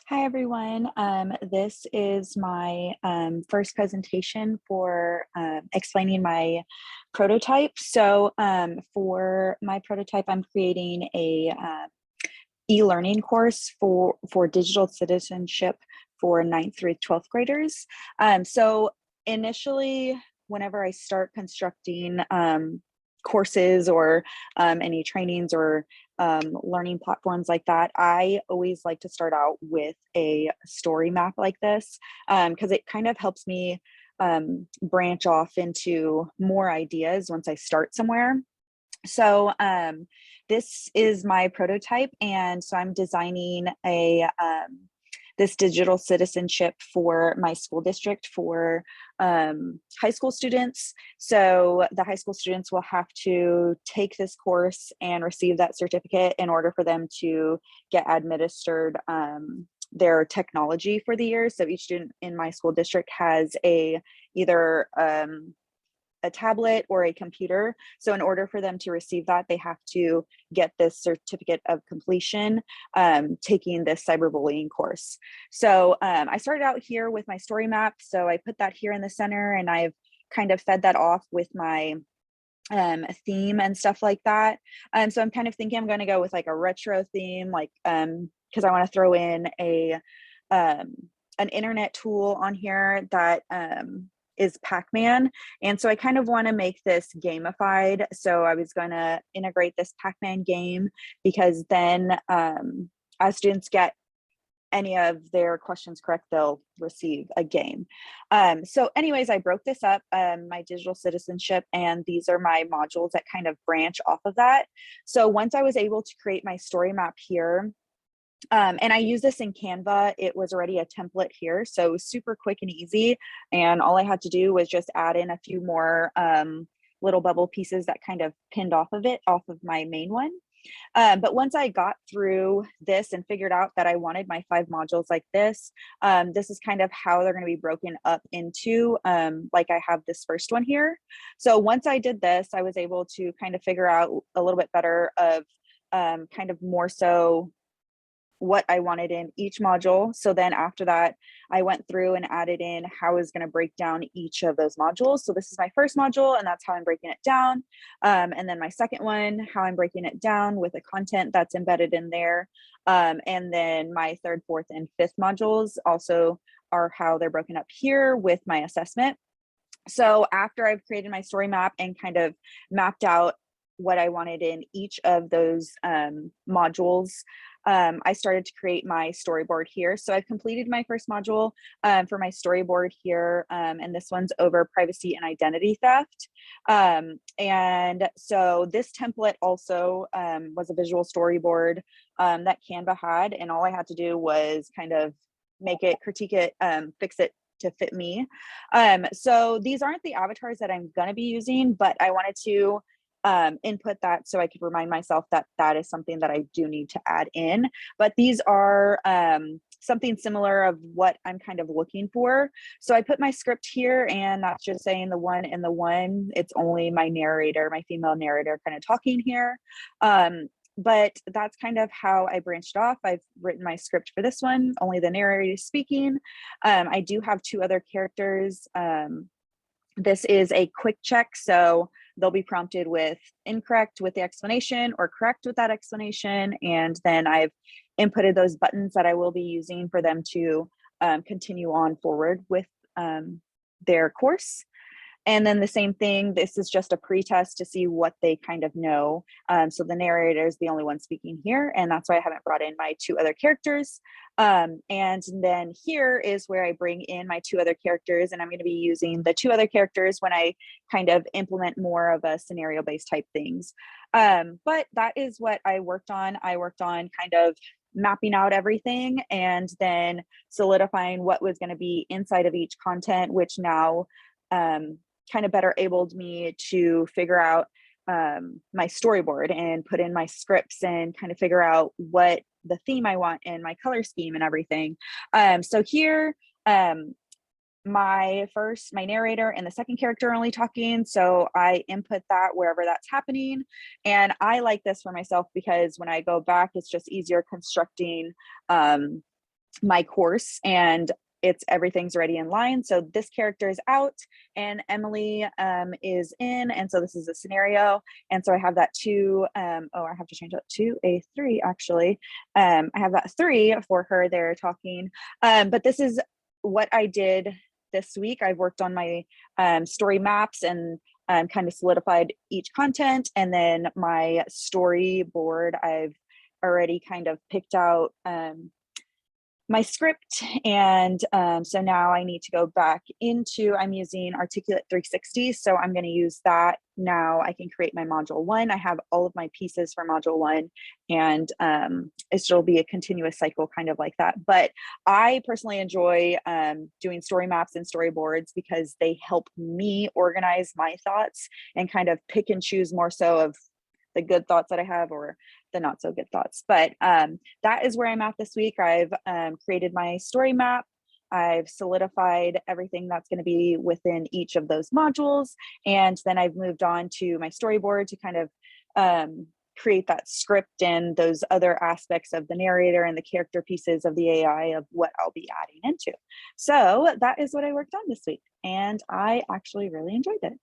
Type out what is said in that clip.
Hi, everyone. This is my first presentation for explaining my prototype. For my prototype, I'm creating a e-learning course for digital citizenship for ninth through 12th graders. Initially, whenever I start constructing courses or any trainings or learning platforms like that, I always like to start out with a story map like this because it kind of helps me branch off into more ideas once I start somewhere. This is my prototype, and so I'm designing a this digital citizenship for my school district for high school students. So the high school students will have to take this course and receive that certificate in order for them to get administered their technology for the year. So each student in my school district has either a tablet or a computer. So in order for them to receive that, they have to get this certificate of completion taking this cyberbullying course. I started out here with my story map. So I put that here in the center, and I've kind of fed that off with my theme and stuff like that. So I'm kind of thinking I'm going to go with like a retro theme, like because I want to throw in an internet tool on here that is Pac-Man. And so I kind of want to make this gamified. So I was going to integrate this Pac-Man game because then as students get any of their questions correct, they'll receive a game. So anyways, I broke this up, my digital citizenship, and these are my modules that kind of branch off of that. So once I was able to create my story map here, and I use this in Canva. It was already a template here, so it was super quick and easy. And all I had to do was just add in a few more little bubble pieces that kind of pinned off of my main one. But once I got through this and figured out that I wanted my 5 modules like this is kind of how they're going to be broken up into, like I have this first one here. So once I did this, I was able to kind of figure out a little bit better of kind of more so what I wanted in each module. So then after that, I went through and added in how I was going to break down each of those modules. So this is my first module, and that's how I'm breaking it down. And then my second one, how I'm breaking it down with the content that's embedded in there. And then my third, fourth, and fifth modules also are how they're broken up here with my assessment. So after I've created my story map and kind of mapped out what I wanted in each of those modules, I started to create my storyboard here. So I've completed my first module for my storyboard here, and this one's over privacy and identity theft. And so this template also was a visual storyboard that Canva had, and all I had to do was kind of make it, critique it, fix it to fit me. So these aren't the avatars that I'm going to be using, but I wanted to input that so I could remind myself that that is something that I do need to add in. But these are something similar of what I'm kind of looking for. So I put my script here, and that's just saying the one and the one. It's only my narrator, my female narrator, kind of talking here. But that's kind of how I branched off. I've written my script for this one, only the narrator is speaking. I do have 2 other characters. This is a quick check, so they'll be prompted with incorrect with the explanation or correct with that explanation. And then I've inputted those buttons that I will be using for them to continue on forward with their course. And then the same thing, this is just a pre-test to see what they kind of know. So the narrator is the only one speaking here, and that's why I haven't brought in my 2 other characters. And then here is where I bring in my 2 other characters, and I'm going to be using the 2 other characters when I kind of implement more of a scenario-based type things. But that is what I worked on. I worked on kind of mapping out everything and then solidifying what was going to be inside of each content, which now kind of better abled me to figure out my storyboard and put in my scripts and kind of figure out what the theme I want and my color scheme and everything. So here, my narrator and the second character are only talking. So I input that wherever that's happening. And I like this for myself because when I go back, it's just easier constructing my course, and everything's ready in line. So this character is out and Emily is in. And so this is a scenario. And so I have that two, I have to change that to a 3 actually. I have that 3 for her there talking. But this is what I did this week. I've worked on my story maps and kind of solidified each content. And then my storyboard, I've already kind of picked out my script. And so now I need to go back into, I'm using Articulate 360. So I'm going to use that. Now I can create my module 1. I have all of my pieces for module 1, and it'll be a continuous cycle kind of like that. But I personally enjoy doing story maps and storyboards because they help me organize my thoughts and kind of pick and choose more so of the good thoughts that I have or the not so good thoughts. But that is where I'm at this week. I've created my story map. I've solidified everything that's going to be within each of those modules. And then I've moved on to my storyboard to kind of create that script and those other aspects of the narrator and the character pieces of the AI of what I'll be adding into. So that is what I worked on this week. And I actually really enjoyed it.